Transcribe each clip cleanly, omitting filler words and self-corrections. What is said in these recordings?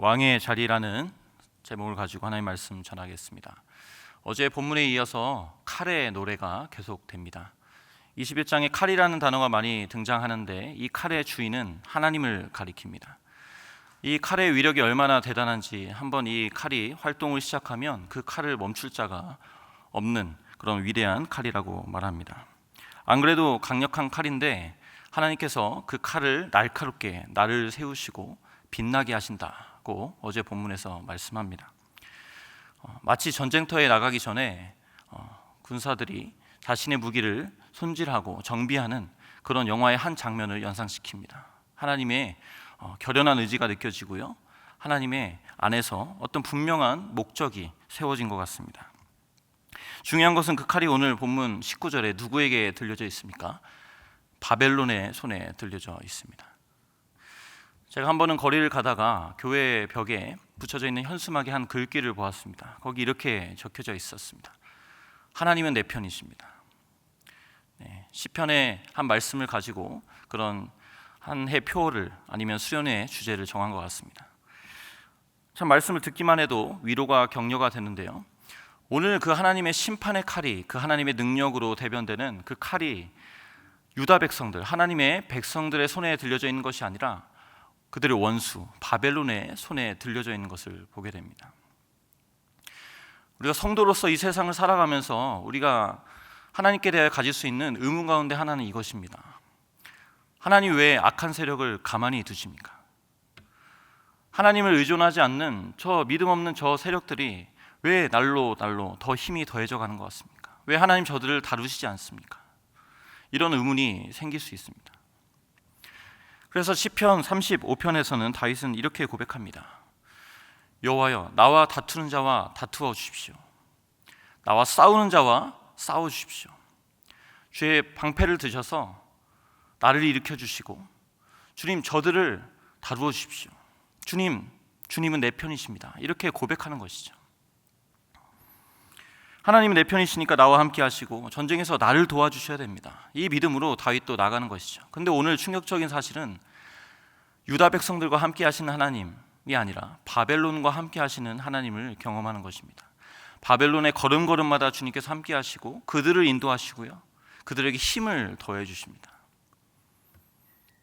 왕의 자리라는 제목을 가지고 하나님의 말씀 전하겠습니다. 어제 본문에 이어서 칼의 노래가 계속됩니다. 21장에 칼이라는 단어가 많이 등장하는데 이 칼의 주인은 하나님을 가리킵니다. 이 칼의 위력이 얼마나 대단한지 한번 이 칼이 활동을 시작하면 그 칼을 멈출 자가 없는 그런 위대한 칼이라고 말합니다. 안 그래도 강력한 칼인데 하나님께서 그 칼을 날카롭게 날을 세우시고 빛나게 하신다고 어제 본문에서 말씀합니다. 마치 전쟁터에 나가기 전에 군사들이 자신의 무기를 손질하고 정비하는 그런 영화의 한 장면을 연상시킵니다. 하나님의 결연한 의지가 느껴지고요, 하나님의 안에서 어떤 분명한 목적이 세워진 것 같습니다. 중요한 것은 그 칼이 오늘 본문 19절에 누구에게 들려져 있습니까? 바벨론의 손에 들려져 있습니다. 제가 한 번은 거리를 가다가 교회 벽에 붙여져 있는 현수막의 한 글귀를 보았습니다. 거기 이렇게 적혀져 있었습니다. 하나님은 내 편이십니다. 시편의 한 말씀을 가지고 그런 한 해 표어를 아니면 수련의 주제를 정한 것 같습니다. 참 말씀을 듣기만 해도 위로가 격려가 되는데요, 오늘 그 하나님의 심판의 칼이 그 하나님의 능력으로 대변되는 그 칼이 유다 백성들, 하나님의 백성들의 손에 들려져 있는 것이 아니라 그들의 원수 바벨론의 손에 들려져 있는 것을 보게 됩니다. 우리가 성도로서 이 세상을 살아가면서 우리가 하나님께 대해 가질 수 있는 의문 가운데 하나는 이것입니다. 하나님 왜 악한 세력을 가만히 두십니까? 하나님을 의존하지 않는 저 믿음 없는 저 세력들이 왜 날로 더 힘이 더해져 가는 것 같습니까? 왜 하나님 저들을 다루시지 않습니까? 이런 의문이 생길 수 있습니다. 그래서 시편 35편에서는 다윗은 이렇게 고백합니다. 여호와여, 나와 다투는 자와 다투어 주십시오. 나와 싸우는 자와 싸워 주십시오. 주의 방패를 드셔서 나를 일으켜 주시고 주님 저들을 다루어 주십시오. 주님은 내 편이십니다. 이렇게 고백하는 것이죠. 하나님은 내 편이시니까 나와 함께 하시고 전쟁에서 나를 도와주셔야 됩니다. 이 믿음으로 다윗도 나가는 것이죠. 근데 오늘 충격적인 사실은 유다 백성들과 함께 하시는 하나님이 아니라 바벨론과 함께 하시는 하나님을 경험하는 것입니다. 바벨론의 걸음걸음마다 주님께서 함께 하시고 그들을 인도하시고요, 그들에게 힘을 더해 주십니다.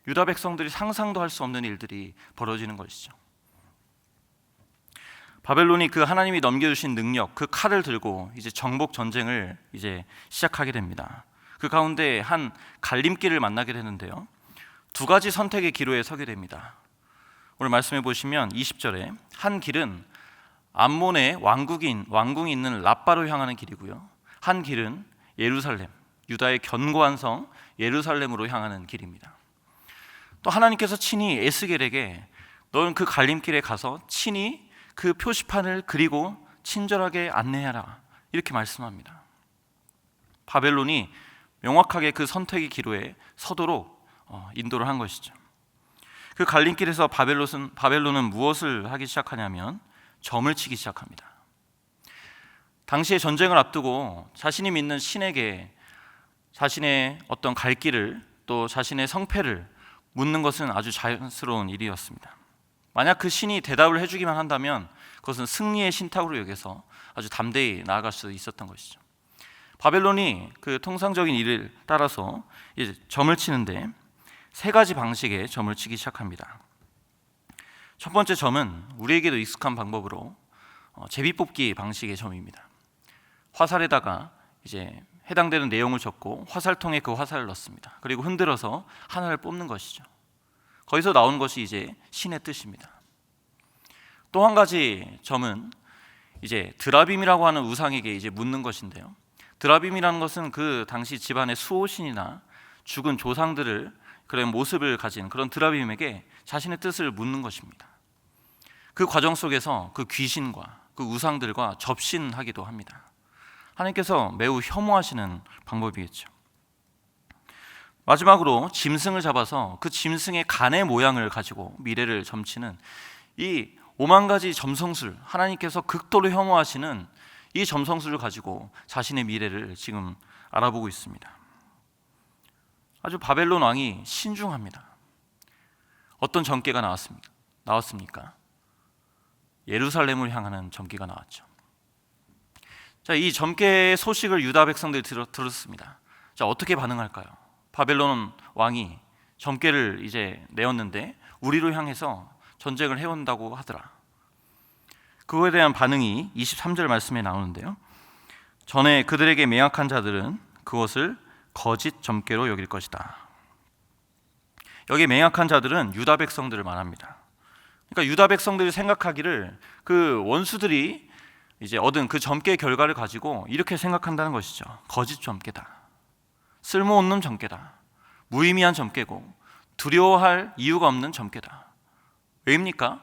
유다 백성들이 상상도 할 수 없는 일들이 벌어지는 것이죠. 바벨론이 그 하나님이 넘겨주신 능력, 그 칼을 들고 이제 정복 전쟁을 이제 시작하게 됩니다. 그 가운데 한 갈림길을 만나게 되는데요, 두 가지 선택의 기로에 서게 됩니다. 오늘 말씀해 보시면 20절에 한 길은 암몬의 왕궁이 있는 라빠로 향하는 길이고요, 한 길은 예루살렘, 유다의 견고한 성 예루살렘으로 향하는 길입니다. 또 하나님께서 친히 에스겔에게 너는 그 갈림길에 가서 친히 그 표시판을 그리고 친절하게 안내하라, 이렇게 말씀합니다. 바벨론이 명확하게 그 선택의 기로에 서도록 인도를 한 것이죠. 그 갈림길에서 바벨론은 무엇을 하기 시작하냐면 점을 치기 시작합니다. 당시에 전쟁을 앞두고 자신이 믿는 신에게 자신의 어떤 갈 길을, 또 자신의 성패를 묻는 것은 아주 자연스러운 일이었습니다. 만약 그 신이 대답을 해주기만 한다면 그것은 승리의 신탁으로 여겨서 아주 담대히 나아갈 수 있었던 것이죠. 바벨론이 그 통상적인 일을 따라서 이제 점을 치는데 세 가지 방식의 점을 치기 시작합니다. 첫 번째 점은 우리에게도 익숙한 방법으로 제비뽑기 방식의 점입니다. 화살에다가 이제 해당되는 내용을 적고 화살통에 그 화살을 넣습니다. 그리고 흔들어서 하나를 뽑는 것이죠. 거기서 나오는 것이 이제 신의 뜻입니다. 또 한 가지 점은 이제 드라빔이라고 하는 우상에게 이제 묻는 것인데요, 드라빔이라는 것은 그 당시 집안의 수호신이나 죽은 조상들을 그런 모습을 가진 그런 드라빔에게 자신의 뜻을 묻는 것입니다. 그 과정 속에서 그 귀신과 그 우상들과 접신하기도 합니다. 하나님께서 매우 혐오하시는 방법이겠죠. 마지막으로 짐승을 잡아서 그 짐승의 간의 모양을 가지고 미래를 점치는 이 5만 가지 점성술, 하나님께서 극도로 혐오하시는 이 점성술을 가지고 자신의 미래를 지금 알아보고 있습니다. 아주 바벨론 왕이 신중합니다. 어떤 전개가 나왔습니까? 예루살렘을 향하는 점괘가 나왔죠. 자, 이 점괘의 소식을 유다 백성들이 들었습니다. 자, 어떻게 반응할까요? 바벨론 왕이 점괘를 이제 내었는데 우리로 향해서 전쟁을 해온다고 하더라. 그거에 대한 반응이 23절 말씀에 나오는데요. 전에 그들에게 맹약한 자들은 그것을 거짓 점괘로 여길 것이다. 여기 맹약한 자들은 유다 백성들을 말합니다. 그러니까 유다 백성들이 생각하기를 그 원수들이 이제 얻은 그 점괘 결과를 가지고 이렇게 생각한다는 것이죠. 거짓 점괘다. 쓸모없는 점괘다. 무의미한 점괘고 두려워할 이유가 없는 점괘다. 왜입니까?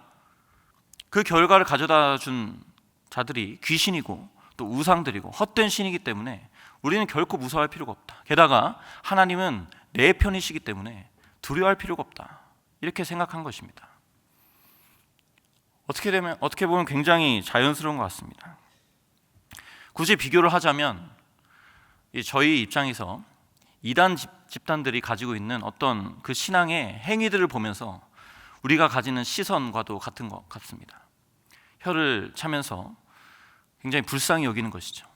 그 결과를 가져다 준 자들이 귀신이고 또 우상들이고 헛된 신이기 때문에 우리는 결코 무서워할 필요가 없다. 게다가 하나님은 내 편이시기 때문에 두려워할 필요가 없다. 이렇게 생각한 것입니다. 어떻게 보면 굉장히 자연스러운 것 같습니다. 굳이 비교를 하자면 저희 입장에서 이단 집단들이 가지고 있는 어떤 그 신앙의 행위들을 보면서 우리가 가지는 시선과도 같은 것 같습니다. 혀를 차면서 굉장히 불쌍히 여기는 것이죠.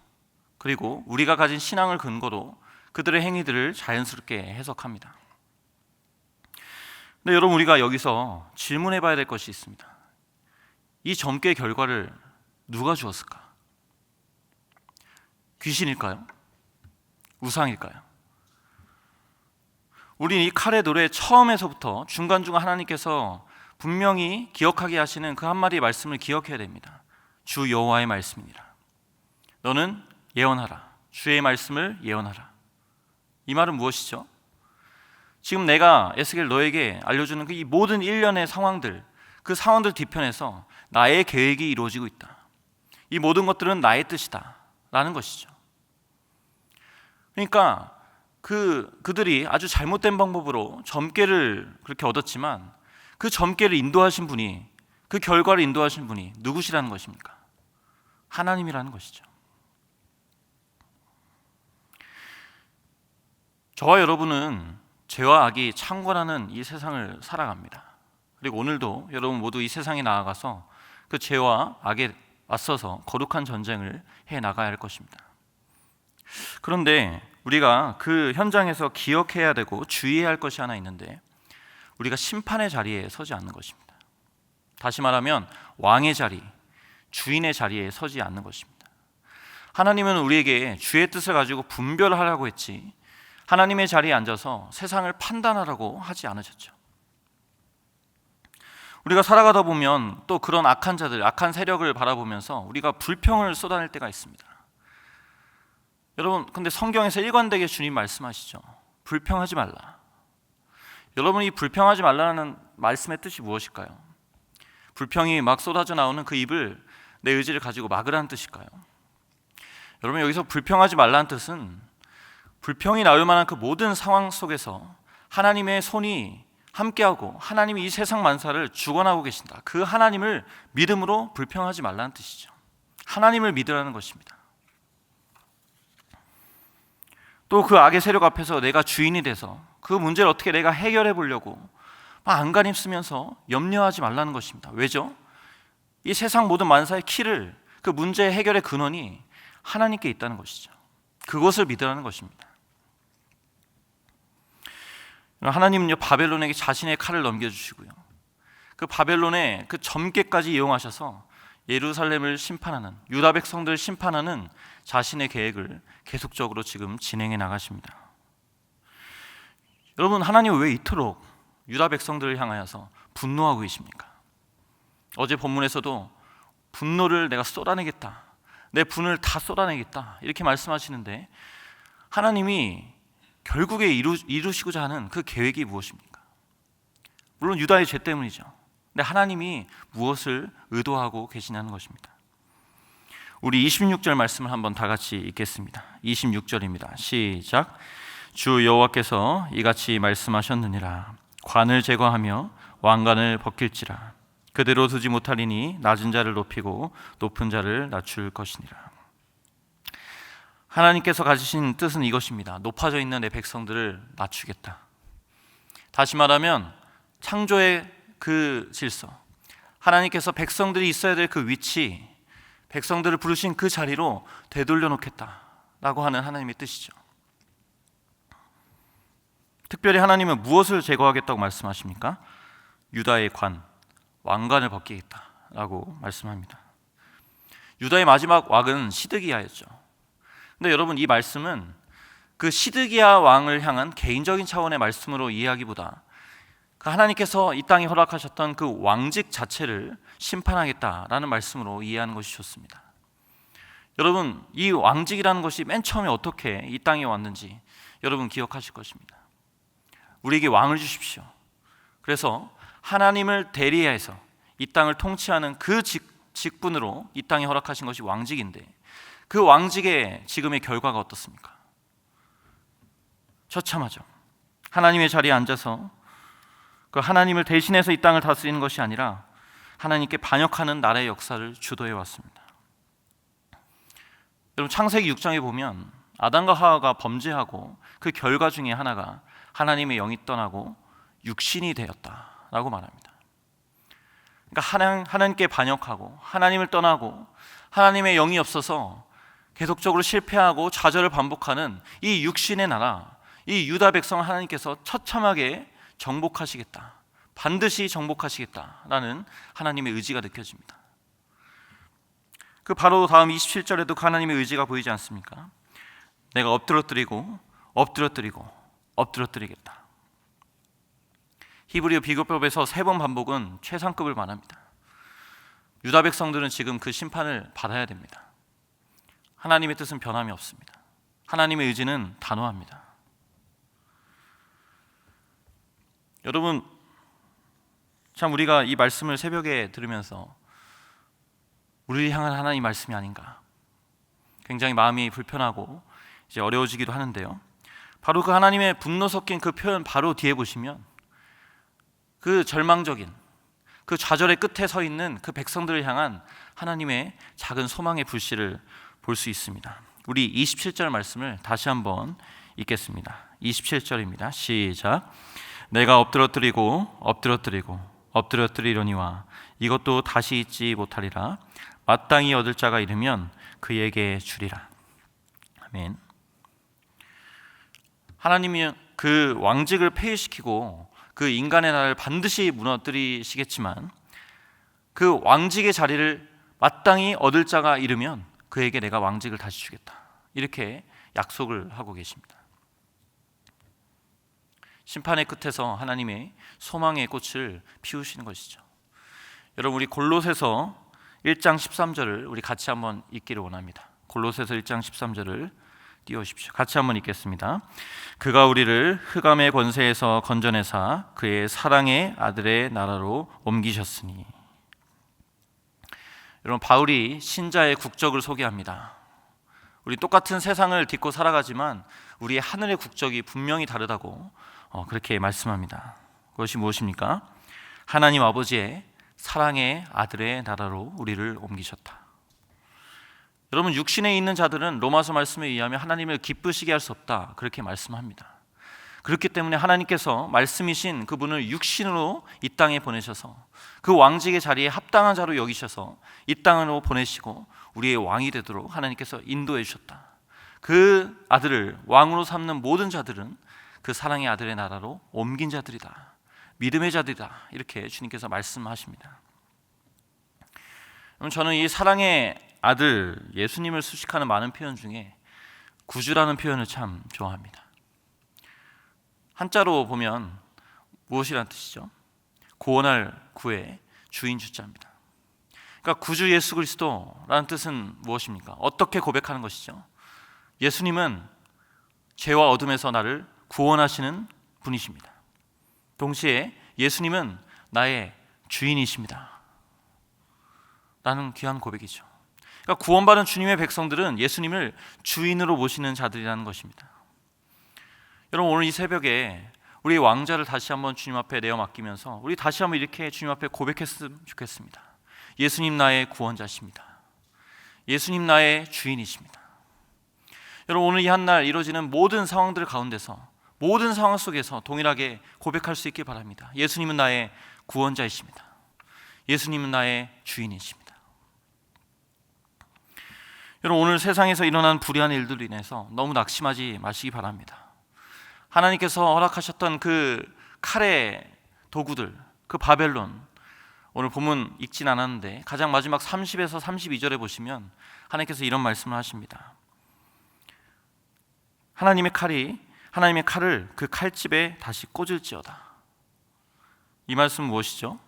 그리고 우리가 가진 신앙을 근거로 그들의 행위들을 자연스럽게 해석합니다. 근데 여러분, 우리가 여기서 질문해 봐야 될 것이 있습니다. 이 점괘 결과를 누가 주었을까? 귀신일까요? 우상일까요? 우리는 이 칼의 노래 처음에서부터 중간중간 하나님께서 분명히 기억하게 하시는 그 한마디의 말씀을 기억해야 됩니다. 주 여호와의 말씀이니라. 너는 예언하라. 주의 말씀을 예언하라. 이 말은 무엇이죠? 지금 내가 에스겔 너에게 알려주는 그 이 모든 일련의 상황들, 그 상황들 뒤편에서 나의 계획이 이루어지고 있다. 이 모든 것들은 나의 뜻이다 라는 것이죠. 그러니까 그들이 아주 잘못된 방법으로 점괘를 그렇게 얻었지만 그 점괘를 인도하신 분이, 그 결과를 인도하신 분이 누구시라는 것입니까? 하나님이라는 것이죠. 저와 여러분은 죄와 악이 창궐하는 이 세상을 살아갑니다. 그리고 오늘도 여러분 모두 이 세상에 나아가서 그 죄와 악에 맞서서 거룩한 전쟁을 해 나가야 할 것입니다. 그런데 우리가 그 현장에서 기억해야 되고 주의해야 할 것이 하나 있는데, 우리가 심판의 자리에 서지 않는 것입니다. 다시 말하면 왕의 자리, 주인의 자리에 서지 않는 것입니다. 하나님은 우리에게 주의 뜻을 가지고 분별하라고 했지, 하나님의 자리에 앉아서 세상을 판단하라고 하지 않으셨죠. 우리가 살아가다 보면 또 그런 악한 자들, 악한 세력을 바라보면서 우리가 불평을 쏟아낼 때가 있습니다. 여러분, 근데 성경에서 일관되게 주님 말씀하시죠. 불평하지 말라. 여러분, 이 불평하지 말라는 말씀의 뜻이 무엇일까요? 불평이 막 쏟아져 나오는 그 입을, 내 의지를 가지고 막으라는 뜻일까요? 여러분, 여기서 불평하지 말라는 뜻은 불평이 나올 만한 그 모든 상황 속에서 하나님의 손이 함께하고 하나님이 이 세상 만사를 주관하고 계신다, 그 하나님을 믿음으로 불평하지 말라는 뜻이죠. 하나님을 믿으라는 것입니다. 또 그 악의 세력 앞에서 내가 주인이 돼서 그 문제를 어떻게 내가 해결해 보려고 막 안간힘 쓰면서 염려하지 말라는 것입니다. 왜죠? 이 세상 모든 만사의 키를, 그 문제 해결의 근원이 하나님께 있다는 것이죠. 그것을 믿으라는 것입니다. 하나님은요, 바벨론에게 자신의 칼을 넘겨주시고요, 그 바벨론의 그 점괘까지 이용하셔서 예루살렘을 심판하는, 유다 백성들을 심판하는 자신의 계획을 계속적으로 지금 진행해 나가십니다. 여러분, 하나님은 왜 이토록 유다 백성들을 향하여서 분노하고 계십니까? 어제 본문에서도 분노를 내가 쏟아내겠다, 내 분을 다 쏟아내겠다, 이렇게 말씀하시는데, 하나님이 결국에 이루시고자 하는 그 계획이 무엇입니까? 물론 유다의 죄 때문이죠. 근데 하나님이 무엇을 의도하고 계시냐는 것입니다. 우리 26절 말씀을 한번 다 같이 읽겠습니다. 26절입니다. 시작. 주 여호와께서 이같이 말씀하셨느니라. 관을 제거하며 왕관을 벗길지라. 그대로 두지 못하리니 낮은 자를 높이고 높은 자를 낮출 것이니라. 하나님께서 가지신 뜻은 이것입니다. 높아져 있는 내 백성들을 낮추겠다. 다시 말하면 창조의 그 질서, 하나님께서 백성들이 있어야 될 그 위치, 백성들을 부르신 그 자리로 되돌려 놓겠다라고 하는 하나님의 뜻이죠. 특별히 하나님은 무엇을 제거하겠다고 말씀하십니까? 유다의 왕관을 벗기겠다라고 말씀합니다. 유다의 마지막 왕은 시드기야였죠. 근데 여러분, 이 말씀은 그 시드기야 왕을 향한 개인적인 차원의 말씀으로 이해하기보다 그 하나님께서 이 땅에 허락하셨던 그 왕직 자체를 심판하겠다라는 말씀으로 이해하는 것이 좋습니다. 여러분, 이 왕직이라는 것이 맨 처음에 어떻게 이 땅에 왔는지 여러분 기억하실 것입니다. 우리에게 왕을 주십시오. 그래서 하나님을 대리해서 이 땅을 통치하는 그 직분으로 이 땅에 허락하신 것이 왕직인데, 그 왕직의 지금의 결과가 어떻습니까? 처참하죠. 하나님의 자리에 앉아서 그 하나님을 대신해서 이 땅을 다스리는 것이 아니라 하나님께 반역하는 나라의 역사를 주도해 왔습니다. 여러분, 창세기 6장에 보면 아담과 하와가 범죄하고 그 결과 중에 하나가 하나님의 영이 떠나고 육신이 되었다라고 말합니다. 그러니까 하나님께 반역하고 하나님을 떠나고 하나님의 영이 없어서 계속적으로 실패하고 좌절을 반복하는 이 육신의 나라, 이 유다 백성을 하나님께서 처참하게 정복하시겠다, 반드시 정복하시겠다라는 하나님의 의지가 느껴집니다. 그 바로 다음 27절에도 그 하나님의 의지가 보이지 않습니까? 내가 엎드러뜨리고 엎드러뜨리겠다. 히브리어 비교법에서 3번 반복은 최상급을 말합니다. 유다 백성들은 지금 그 심판을 받아야 됩니다. 하나님의 뜻은 변함이 없습니다. 하나님의 의지는 단호합니다. 여러분, 참 우리가 이 말씀을 새벽에 들으면서 우리를 향한 하나님의 말씀이 아닌가, 굉장히 마음이 불편하고 이제 어려워지기도 하는데요. 바로 그 하나님의 분노 섞인 그 표현 바로 뒤에 보시면 그 절망적인 그 좌절의 끝에 서 있는 그 백성들을 향한 하나님의 작은 소망의 불씨를 볼 수 있습니다. 우리 27절 말씀을 다시 한번 읽겠습니다. 27절입니다. 시작. 내가 엎드러뜨리려니와 이것도 다시 잊지 못하리라. 마땅히 얻을 자가 이르면 그에게 주리라. 아멘. 하나님이 그 왕직을 폐위시키고 그 인간의 나라를 반드시 무너뜨리시겠지만 그 왕직의 자리를 마땅히 얻을 자가 이르면 그에게 내가 왕직을 다시 주겠다, 이렇게 약속을 하고 계십니다. 심판의 끝에서 하나님의 소망의 꽃을 피우시는 것이죠. 여러분, 우리 골로새서 1장 13절을 우리 같이 한번 읽기를 원합니다. 골로새서 1장 13절을 띄워주십시오. 같이 한번 읽겠습니다. 그가 우리를 흑암의 권세에서 건져내사 그의 사랑의 아들의 나라로 옮기셨으니. 여러분, 바울이 신자의 국적을 소개합니다. 우리 똑같은 세상을 딛고 살아가지만 우리의 하늘의 국적이 분명히 다르다고 그렇게 말씀합니다. 그것이 무엇입니까? 하나님 아버지의 사랑의 아들의 나라로 우리를 옮기셨다. 여러분, 육신에 있는 자들은 로마서 말씀에 의하면 하나님을 기쁘시게 할 수 없다, 그렇게 말씀합니다. 그렇기 때문에 하나님께서 말씀이신 그분을 육신으로 이 땅에 보내셔서 그 왕직의 자리에 합당한 자로 여기셔서 이 땅으로 보내시고 우리의 왕이 되도록 하나님께서 인도해 주셨다. 그 아들을 왕으로 삼는 모든 자들은 그 사랑의 아들의 나라로 옮긴 자들이다, 믿음의 자들이다, 이렇게 주님께서 말씀하십니다. 저는 이 사랑의 아들 예수님을 수식하는 많은 표현 중에 구주라는 표현을 참 좋아합니다. 한자로 보면 무엇이라는 뜻이죠? 구원할 구의 주인 주자입니다. 그러니까 구주 예수 그리스도라는 뜻은 무엇입니까? 어떻게 고백하는 것이죠? 예수님은 죄와 어둠에서 나를 구원하시는 분이십니다. 동시에 예수님은 나의 주인이십니다 라는 귀한 고백이죠. 그러니까 구원받은 주님의 백성들은 예수님을 주인으로 모시는 자들이라는 것입니다. 여러분, 오늘 이 새벽에 우리의 왕자를 다시 한번 주님 앞에 내어 맡기면서 우리 다시 한번 이렇게 주님 앞에 고백했으면 좋겠습니다. 예수님 나의 구원자십니다. 예수님 나의 주인이십니다. 여러분, 오늘 이 한날 이루어지는 모든 상황들 가운데서, 모든 상황 속에서 동일하게 고백할 수 있길 바랍니다. 예수님은 나의 구원자이십니다. 예수님은 나의 주인이십니다. 여러분, 오늘 세상에서 일어난 불의한 일들로 인해서 너무 낙심하지 마시기 바랍니다. 하나님께서 허락하셨던 그 칼의 도구들, 그 바벨론, 오늘 본문 읽진 않았는데 가장 마지막 30에서 32절에 보시면 하나님께서 이런 말씀을 하십니다. 하나님의 칼을 그 칼집에 다시 꽂을지어다. 이 말씀은 무엇이죠?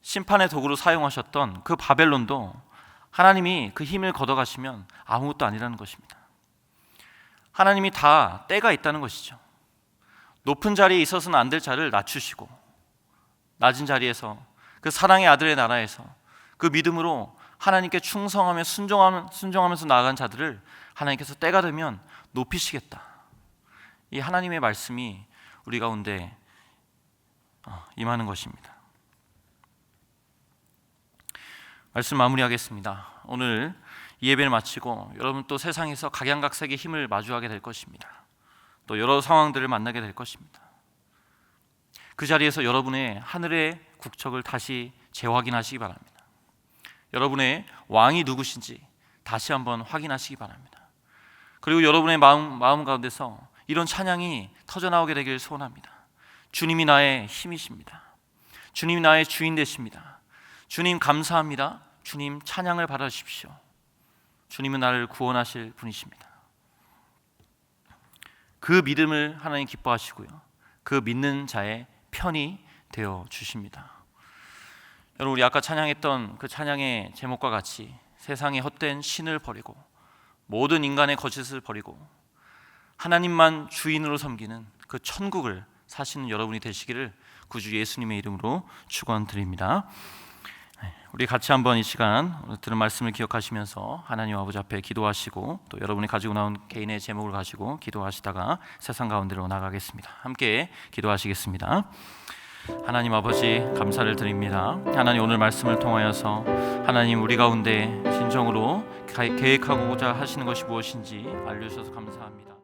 심판의 도구로 사용하셨던 그 바벨론도 하나님이 그 힘을 걷어가시면 아무것도 아니라는 것입니다. 하나님이 다 때가 있다는 것이죠. 높은 자리에 있어서는 안 될 자를 낮추시고, 낮은 자리에서 그 사랑의 아들의 나라에서 그 믿음으로 하나님께 충성하며 순종하면서 나아간 자들을 하나님께서 때가 되면 높이시겠다. 이 하나님의 말씀이 우리 가운데 임하는 것입니다. 말씀 마무리하겠습니다. 오늘 이 예배를 마치고 여러분 또 세상에서 각양각색의 힘을 마주하게 될 것입니다. 또 여러 상황들을 만나게 될 것입니다. 그 자리에서 여러분의 하늘의 국적을 다시 재확인하시기 바랍니다. 여러분의 왕이 누구신지 다시 한번 확인하시기 바랍니다. 그리고 여러분의 마음 가운데서 이런 찬양이 터져나오게 되길 소원합니다. 주님이 나의 힘이십니다. 주님이 나의 주인 되십니다. 주님 감사합니다. 주님 찬양을 받아주십시오. 주님은 나를 구원하실 분이십니다. 그 믿음을 하나님 기뻐하시고요, 그 믿는 자의 편이 되어 주십니다. 여러분, 우리 아까 찬양했던 그 찬양의 제목과 같이 세상의 헛된 신을 버리고 모든 인간의 거짓을 버리고 하나님만 주인으로 섬기는 그 천국을 사시는 여러분이 되시기를 구주 예수님의 이름으로 축원드립니다. 우리 같이 한번 이 시간 들은 말씀을 기억하시면서 하나님 아버지 앞에 기도하시고 또 여러분이 가지고 나온 개인의 제목을 가지고 기도하시다가 세상 가운데로 나가겠습니다. 함께 기도하시겠습니다. 하나님 아버지, 감사를 드립니다. 하나님, 오늘 말씀을 통하여서 하나님 우리 가운데 진정으로 계획하고자 하시는 것이 무엇인지 알려주셔서 감사합니다.